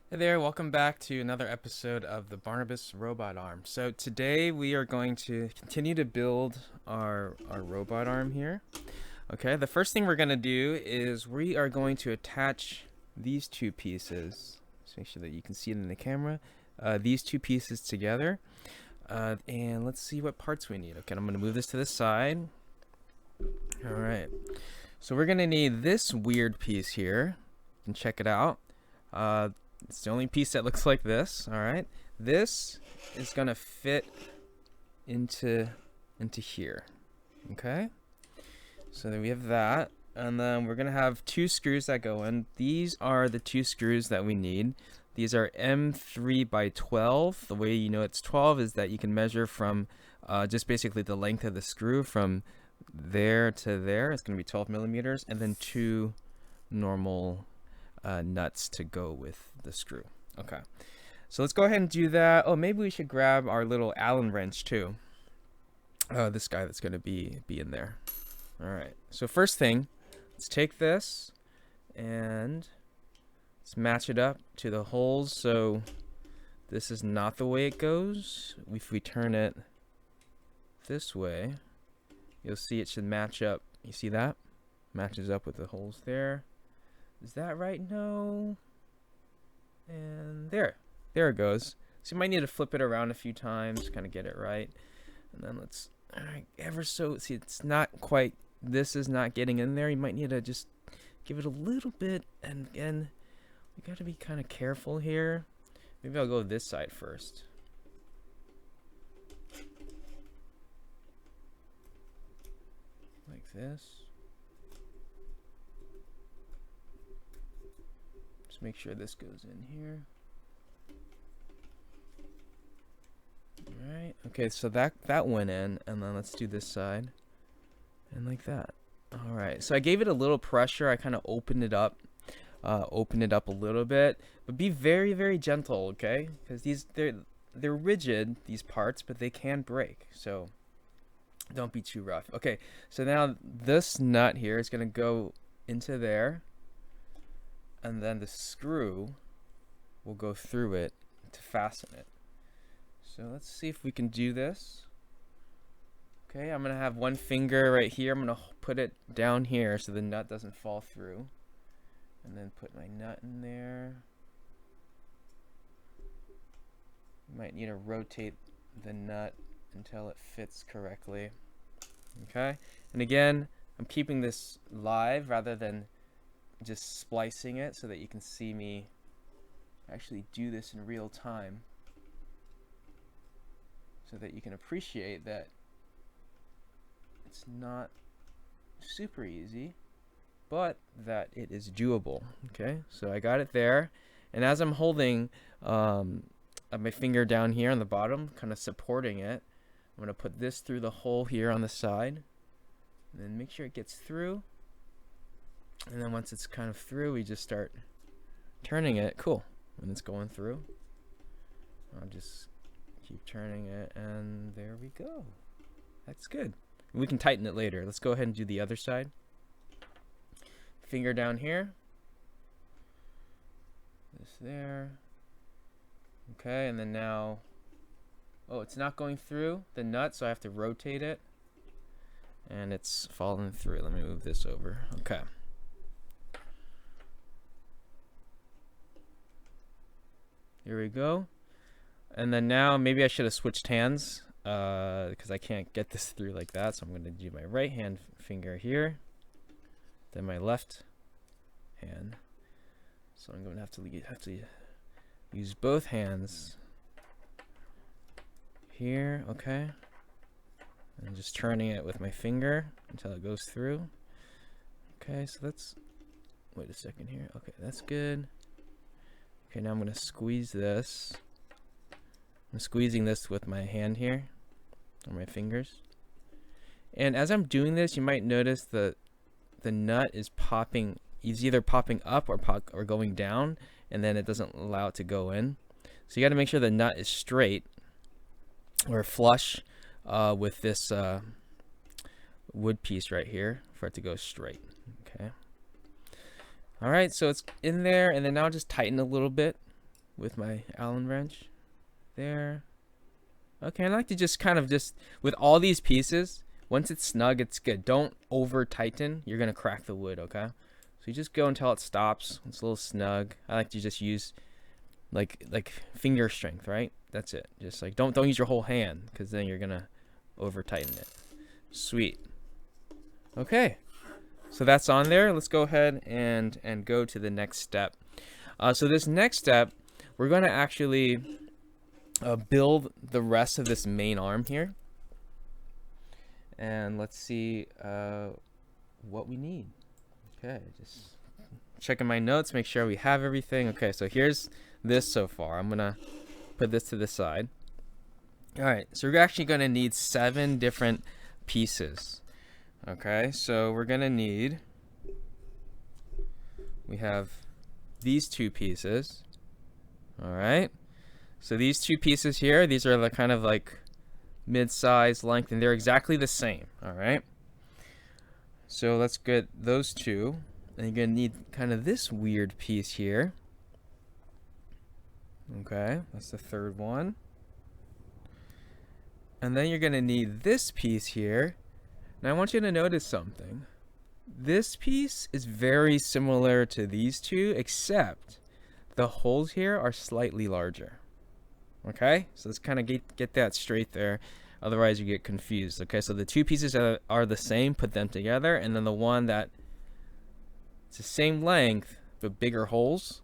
Hey there, welcome back to another episode of the Barnabas robot arm. So today we are going to continue to build our robot arm here. Okay, the first thing we're going to do is we are going to attach these two pieces. Let's make sure that you can see it in the camera. These two pieces together. And let's see what parts we need. Okay, I'm going to move this to the side. Alright, so we're going to need this weird piece here. You can check it out. It's the only piece that looks like this. All right, this is gonna fit into here. Okay, so then we have that, and then we're gonna have two screws that go in. These are the two screws that we need. These are M3x12. The way you know it's 12 is that you can measure from just basically the length of the screw from there to there. It's gonna be 12 millimeters, and then two normal nuts to go with the screw. Okay, so let's go ahead and do that. Oh, maybe we should grab our little Allen wrench too. This guy that's going to be in there. All right, so first thing, let's take this and let's match it up to the holes. So this is not the way it goes. If we turn it this way, you'll see it should match up. You see that? Matches up with the holes there. Is that right? No. And there it goes. So you might need to flip it around a few times, kind of get it right. And then let's, all right, ever so, see, it's not quite, this is not getting in there. You might need to just give it a little bit. And again, we got to be kind of careful here. Maybe I'll go this side first. Like this. Make sure this goes in here. Alright, okay, so that went in, and then let's do this side. And like that. Alright, so I gave it a little pressure. I kind of opened it up a little bit. But be very, very gentle, okay? Because they're rigid, these parts, but they can break. So don't be too rough. Okay, so now this nut here is going to go into there. And then the screw will go through it to fasten it. So let's see if we can do this. Okay, I'm gonna have one finger right here. I'm gonna put it down here so the nut doesn't fall through. And then put my nut in there. You might need to rotate the nut until it fits correctly. Okay, and again, I'm keeping this live rather than just splicing it so that you can see me actually do this in real time, so that you can appreciate that it's not super easy, but that it is doable. Okay, so I got it there, and as I'm holding my finger down here on the bottom, kind of supporting it, I'm going to put this through the hole here on the side, and then make sure it gets through. And then once it's kind of through, we just start turning it. Cool. When it's going through, I'll just keep turning it, and there we go. That's good. We can tighten it later. Let's go ahead and do the other side. Finger down here. This there. Okay, and then now, oh, it's not going through the nut, so I have to rotate it. And it's falling through. Let me move this over. Okay. Here we go. And then now maybe I should have switched hands because I can't get this through like that. So I'm going to do my right hand finger here, then my left hand. So I'm going to have to use both hands here. Okay. And just turning it with my finger until it goes through. Okay, so let's wait a second here. Okay, that's good. Okay, now I'm going to squeeze this. I'm squeezing this with my hand here, or my fingers. And as I'm doing this, you might notice that the nut is popping. It's either popping up or going down, and then it doesn't allow it to go in. So you got to make sure the nut is straight or flush with this wood piece right here for it to go straight. Okay. All right, so it's in there, and then now just tighten a little bit. with my Allen wrench. There. Okay, I like to just kind of with all these pieces, once it's snug, it's good. Don't over tighten. You're going to crack the wood, okay? So you just go until it stops. It's a little snug. I like to just use like finger strength, right? That's it. Just like don't use your whole hand, because then you're going to over tighten it. Sweet. Okay. So that's on there. Let's go ahead and go to the next step. So this next step, we're going to actually build the rest of this main arm here. And let's see what we need. Okay, just checking my notes, make sure we have everything. Okay, so here's this so far. I'm going to put this to the side. All right, so we're actually going to need 7 different pieces. Okay, so we're going to need, we have these 2 pieces. All right, so these 2 pieces here, these are the kind of like mid-size length, and they're exactly the same. All right, so let's get those 2, and you're going to need kind of this weird piece here. Okay, that's the 3rd one. And then you're going to need this piece here. Now I want you to notice something. This piece is very similar to these 2, except the holes here are slightly larger. Okay, so let's kind of get that straight there. Otherwise you get confused. Okay, so the 2 pieces are the same, put them together, and then the one that it's the same length but bigger holes,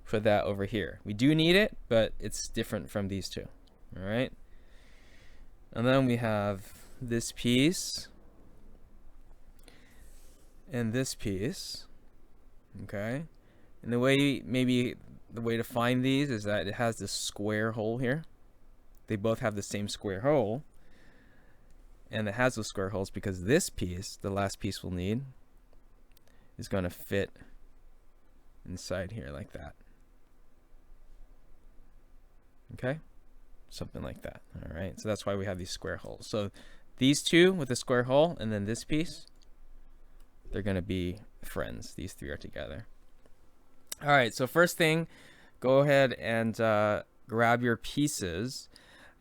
put that over here. We do need it, but it's different from these 2. All right, and then we have this piece and this piece. Okay, and the way to find these is that it has this square hole here. They both have the same square hole, and it has those square holes because this piece, the last piece we'll need, is going to fit inside here like that. Okay, something like that. All right, so that's why we have these square holes. So these 2 with the square hole, and then this piece, they're going to be friends. These 3 are together. All right, so first thing, go ahead and grab your pieces,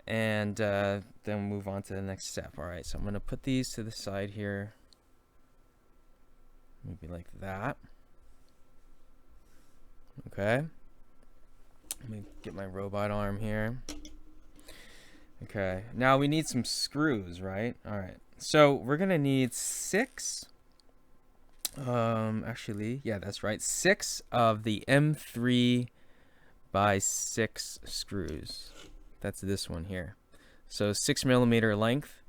and then move on to the next step. All right, so I'm going to put these to the side here, maybe like that. Okay, let me get my robot arm here. Okay, now we need some screws, right? All right, so we're going to need 6. Actually, yeah, that's right. 6 of the M3x6 screws. That's this one here. So 6mm length.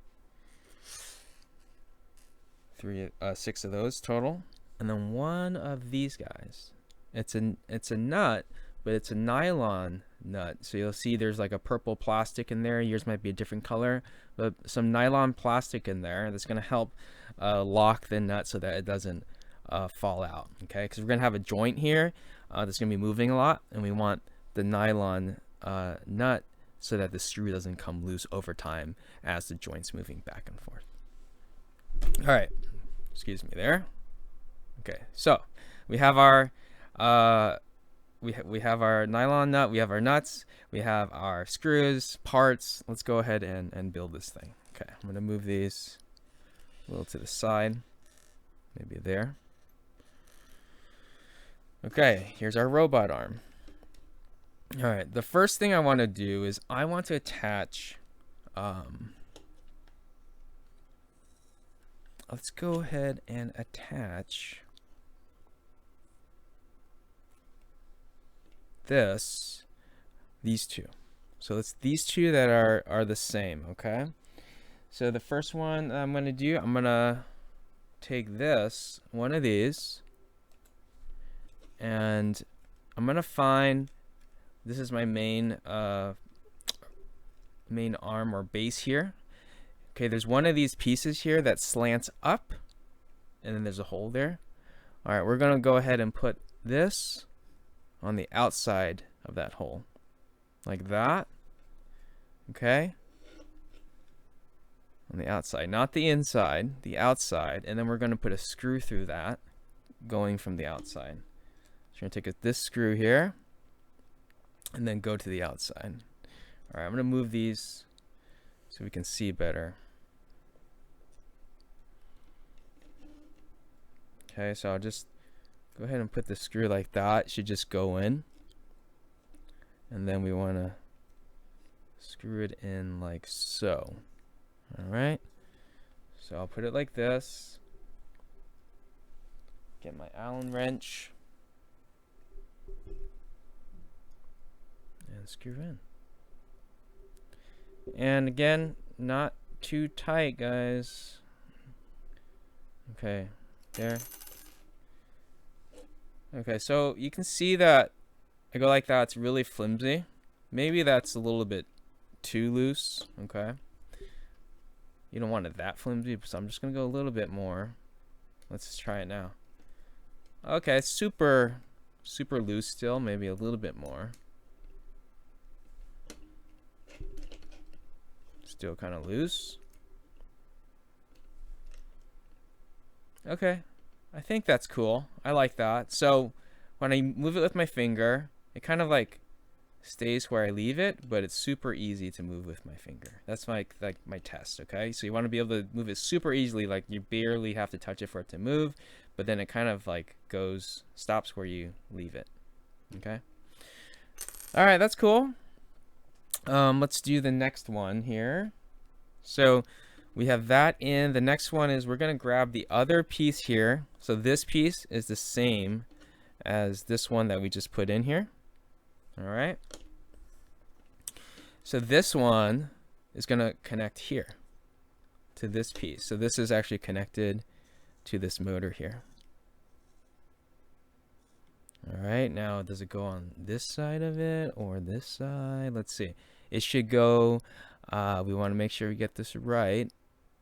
6 of those total, and then 1 of these guys. It's a nut, but it's a nylon nut. So you'll see there's like a purple plastic in there. Yours might be a different color, but some nylon plastic in there that's going to help lock the nut so that it doesn't fall out. Okay, because we're going to have a joint here that's going to be moving a lot, and we want the nylon nut so that the screw doesn't come loose over time as the joint's moving back and forth. All right, excuse me there. Okay, so we have our we have our nylon nut, we have our nuts, we have our screws, parts. Let's go ahead and build this thing. Okay, I'm going to move these a little to the side, maybe there. Okay, here's our robot arm. All right, the first thing I want to do is I want to attach, let's go ahead and attach these 2. So it's these 2 that are the same, okay? So the first one I'm going to do, I'm going to take one of these, and I'm going to find, this is my main arm or base here. Okay, there's one of these pieces here that slants up, and then there's a hole there. All right, we're going to go ahead and put this on the outside of that hole, like that. Okay, on the outside, not the inside, the outside, and then we're going to put a screw through that, going from the outside. So we're going to take this screw here, and then go to the outside. All right, I'm gonna move these so we can see better. Okay, so I'll just go ahead and put the screw like that. It should just go in. And then we want to screw it in like so. All right. So I'll put it like this. Get my Allen wrench. And screw in. And again, not too tight, guys. Okay, there. Okay, so you can see that I go like that, it's really flimsy. Maybe that's a little bit too loose, okay? You don't want it that flimsy, so I'm just gonna go a little bit more. Let's just try it now. Okay, it's super loose still, maybe a little bit more. Still kind of loose. Okay, I think that's cool. I like that. So when I move it with my finger, it kind of like stays where I leave it, but it's super easy to move with my finger. That's my test, okay? So you want to be able to move it super easily, like you barely have to touch it for it to move, but then it kind of like stops where you leave it, okay? All right, that's cool. Let's do the next one here. So we have that in. The next one is we're going to grab the other piece here. So this piece is the same as this one that we just put in here. All right. So this one is going to connect here to this piece. So this is actually connected to this motor here. All right. Now, does it go on this side of it or this side? Let's see. It should go, we want to make sure we get this right.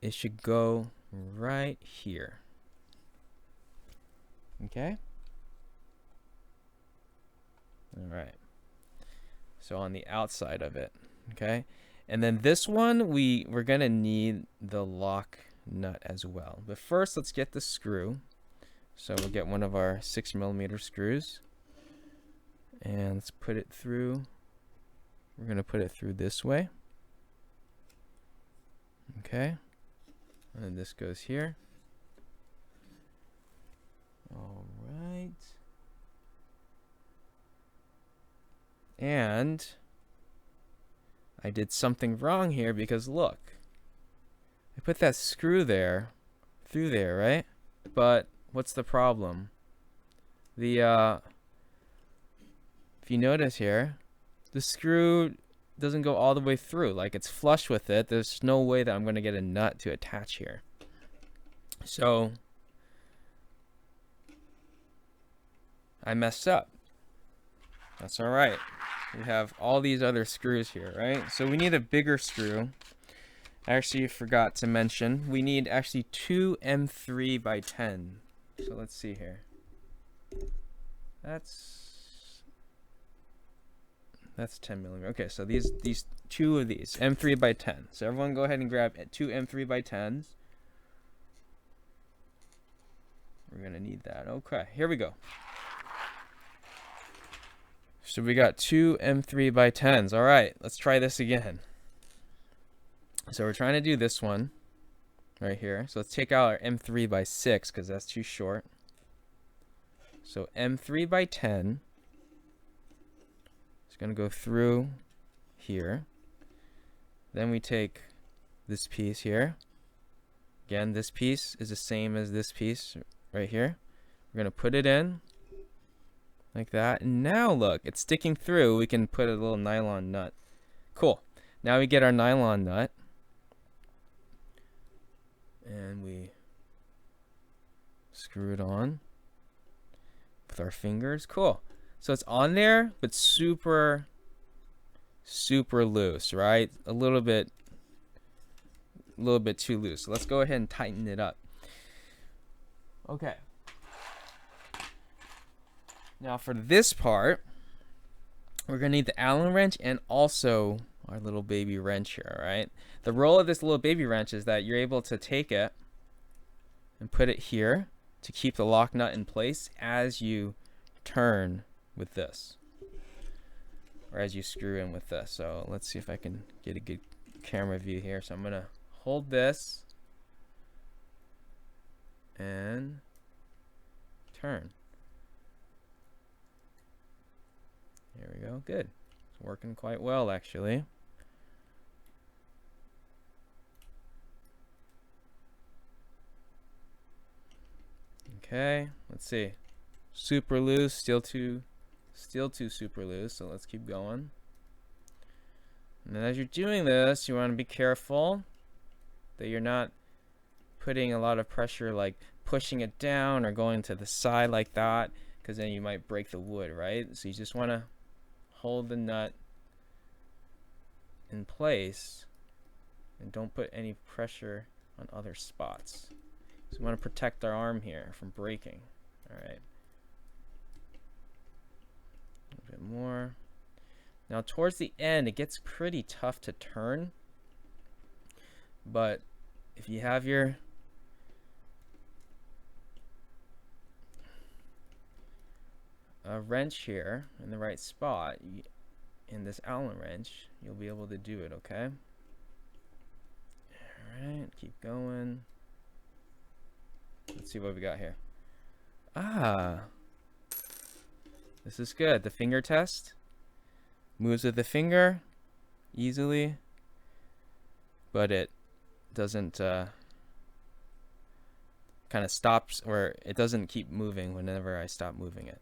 It should go right here. Okay. All right. So on the outside of it. Okay. And then this one, we're going to need the lock nut as well. But first, let's get the screw. So we'll get one of our 6mm screws. And let's put it through. We're going to put it through this way. Okay. And this goes here. All right. And I did something wrong here because look. I put that screw there, through there, right? But what's the problem? If you notice here, the screw doesn't go all the way through. Like it's flush with it. There's no way that I'm going to get a nut to attach here. So I messed up. That's all right. We have all these other screws here, right? So we need a bigger screw. I actually forgot to mention, we need actually 2 M3x10. So let's see here. That's 10mm. Okay, so these two of these M3x10. So everyone go ahead and grab 2 M3x10s. We're gonna need that. Okay, here we go. So we got 2 M3x10s. All right, let's try this again. So we're trying to do this one right here. So let's take out our M3x6 because that's too short. So M3x10 is going to go through here. Then we take this piece here. Again, this piece is the same as this piece right here. We're going to put it in like that. And now look, it's sticking through. We can put a little nylon nut. Cool. Now we get our nylon nut. And we screw it on with our fingers. Cool. So it's on there, but super loose, right? A little bit too loose. So let's go ahead and tighten it up. Okay. Now for this part, we're gonna need the Allen wrench and also our little baby wrench here, all right? The role of this little baby wrench is that you're able to take it and put it here to keep the lock nut in place as you turn with this. or as you screw in with this. So let's see if I can get a good camera view here. So I'm gonna hold this and turn. Here we go. Good. It's working quite well, actually. Okay, let's see. Super loose, still too super loose, so let's keep going. And then as you're doing this, you want to be careful that you're not putting a lot of pressure, like pushing it down or going to the side like that, because then you might break the wood, right? So you just want to hold the nut in place and don't put any pressure on other spots. So we want to protect our arm here from breaking. All right. A little bit more. Now towards the end, it gets pretty tough to turn. But if you have your wrench here in the right spot, in this Allen wrench, you'll be able to do it, okay? Alright, keep going. Let's see what we got here. Ah, this is good. The finger test moves with the finger easily, but it doesn't kind of stops, or it doesn't keep moving whenever I stop moving it.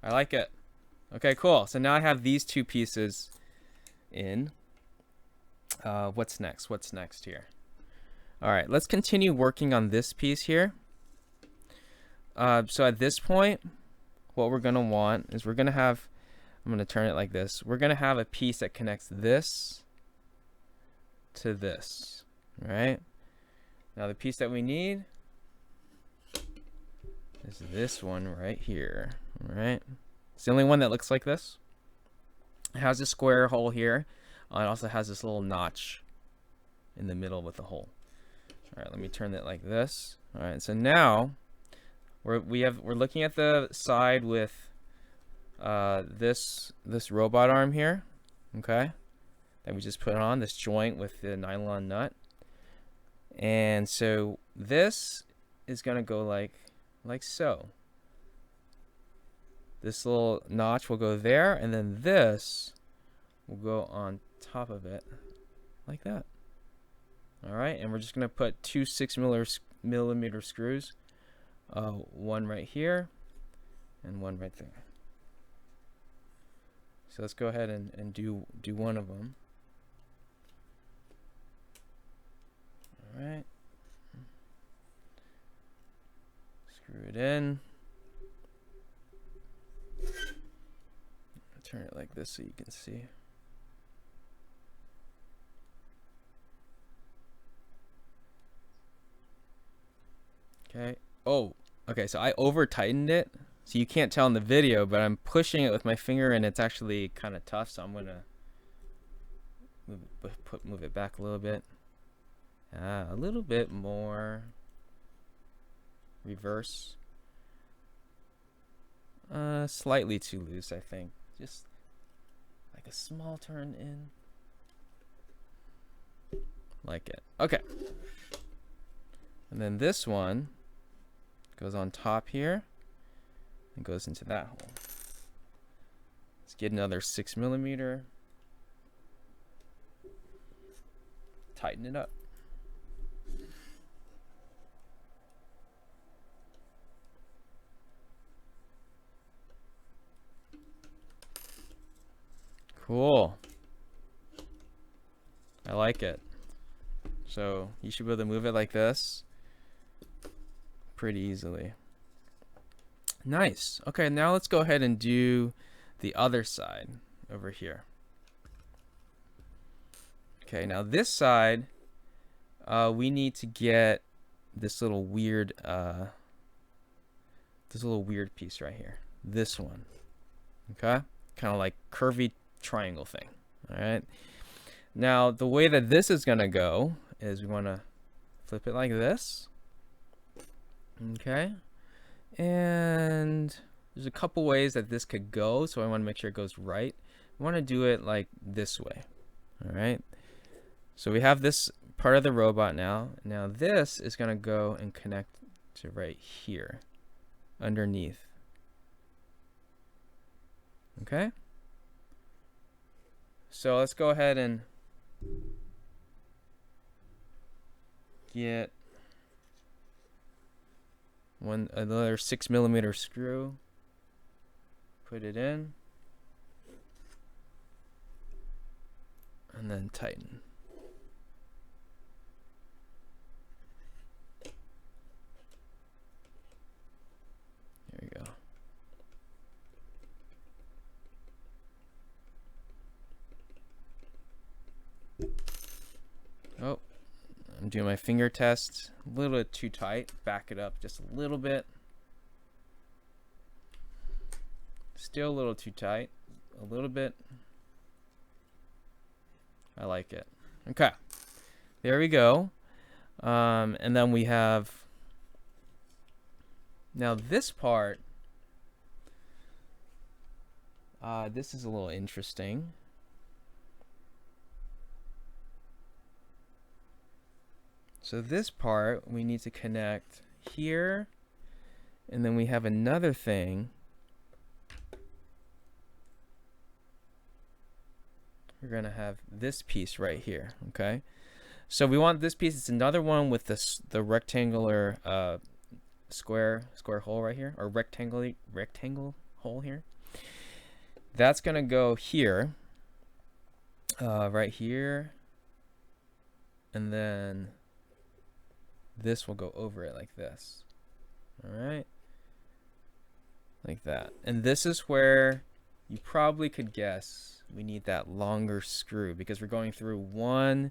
I like it. Okay, cool. So now I have these two pieces in. What's next? What's next here? All right, let's continue working on this piece here. So at this point, what we're going to want is we're going to have, I'm going to turn it like this. We're going to have a piece that connects this to this, right? Now the piece that we need is this one right here, all right? It's the only one that looks like this. It has a square hole here. It also has this little notch in the middle with a hole. All right, let me turn it like this. All right, so now we're looking at the side with this robot arm here, okay, that we just put on this joint with the nylon nut. And so this is gonna go like so. This little notch will go there, and then this will go on top of it like that. All right, and we're just gonna put two 6mm screws, one right here and one right there. So let's go ahead and do one of them. All right, screw it in. Turn it like this so you can see. Okay. Oh, okay. So I over tightened it, so you can't tell in the video, but I'm pushing it with my finger, and it's actually kind of tough. So I'm gonna move it back a little bit. A little bit more. Reverse. Slightly too loose, I think. Just like a small turn in. Like it. Okay. And then this one goes on top here and goes into that hole. Let's get another 6mm. Tighten it up. Cool. I like it. So you should be able to move it like this pretty easily. Nice. Okay, now let's go ahead and do the other side over here. Okay, now this side, we need to get this little weird piece right here. This one. Okay? Kind of like curvy triangle thing. All right. Now the way that this is gonna go is we want to flip it like this. Okay. And there's a couple ways that this could go, so I want to make sure it goes right. we want to do it like this way. All right. So we have this part of the robot now. Now this is going to go and connect to right here underneath. Okay. So let's go ahead and get another 6mm screw. Put it in. And then tighten. There we go. Oh, I'm doing my finger test. A little bit too tight. Back it up just a little bit. Still a little too tight. A little bit. I like it. Okay. There we go. And then we have now this part. This is a little interesting. So this part we need to connect here, and then we have another thing. We're gonna have this piece right here. Okay, so we want this piece. It's another one with the rectangular square hole right here, or rectangle hole here. That's gonna go here, right here, and then this will go over it like this. All right, like that. And this is where you probably could guess we need that longer screw, because we're going through 1,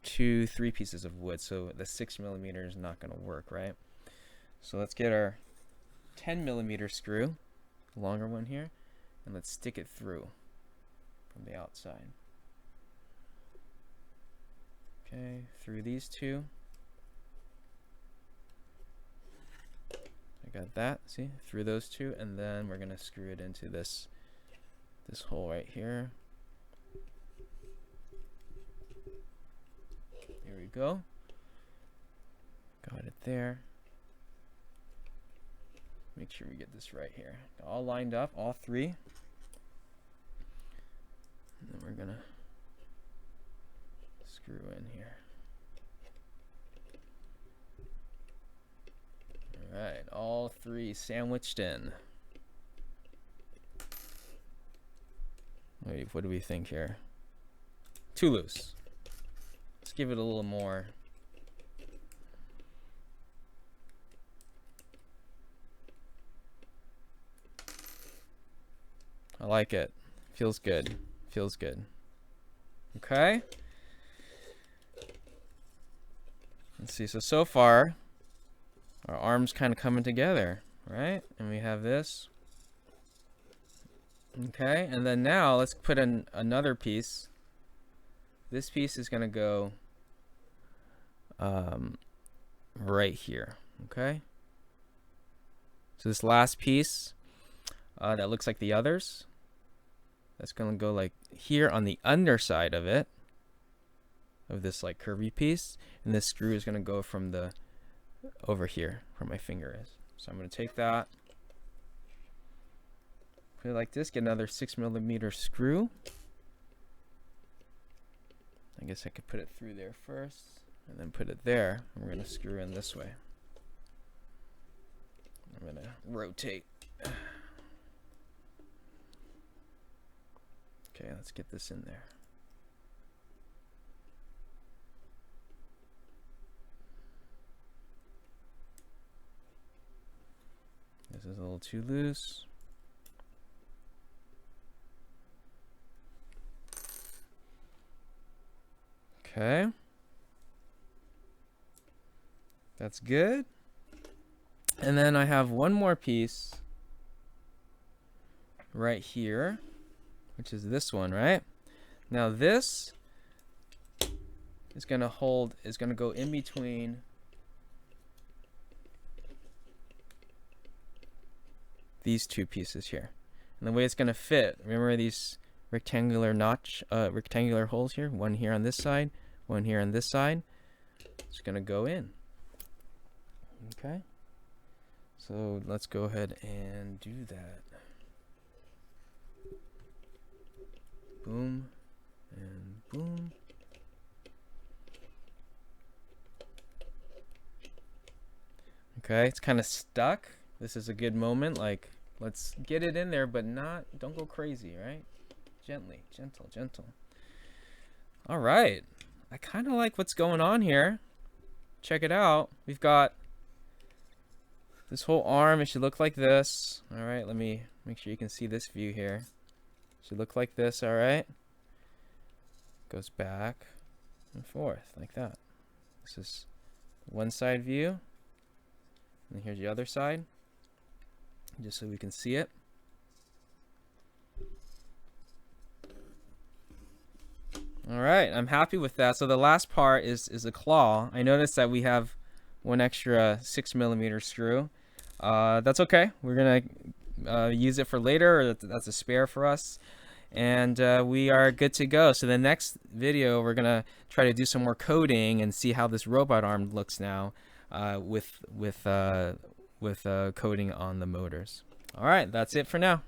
2, 3 pieces of wood, so the 6mm is not going to work, right? So let's get our 10mm screw, the longer one here, and let's stick it through from the outside. Okay, through these two. I got that, see, through those two, and then we're gonna screw it into this hole right here. Here we go. Got it there. Make sure we get this right here. All lined up, all three. And then we're gonna screw in here. Alright, all three sandwiched in. Wait, what do we think here? Too loose. Let's give it a little more. I like it. Feels good. Feels good. Okay. Let's see. So far, our arms kind of coming together, right? And we have this. Okay. And then now let's put in another piece. This piece is going to go right here. Okay. So this last piece that looks like the others, that's going to go like here on the underside of it, of this like curvy piece, and this screw is going to go from the over here where my finger is. So I'm going to take that, put it like this, get another 6mm screw. I guess I could put it through there first and then put it there, and we're going to screw in this way. I'm going to rotate. Okay, let's get this in there. This is a little too loose. Okay. That's good. And then I have one more piece right here, which is this one, right? Now this is going to go in between these two pieces here. And the way it's going to fit, remember these rectangular notch, rectangular holes here. One here on this side, one here on this side. It's gonna go in. Okay. So let's go ahead and do that. Boom and boom. Okay, it's kind of stuck. This is a good moment. Like, let's get it in there, but don't go crazy, right? Gently, gentle. All right. I kind of like what's going on here. Check it out. We've got this whole arm. It should look like this. All right, let me make sure you can see this view here. It should look like this, all right? Goes back and forth like that. This is one side view. And here's the other side, just so we can see it. All right, I'm happy with that. So the last part is a claw. I noticed that we have one extra 6mm screw. That's okay. We're gonna use it for later, or that's a spare for us. And we are good to go. So the next video, we're gonna try to do some more coding and see how this robot arm looks now. With coating on the motors. All right, that's it for now.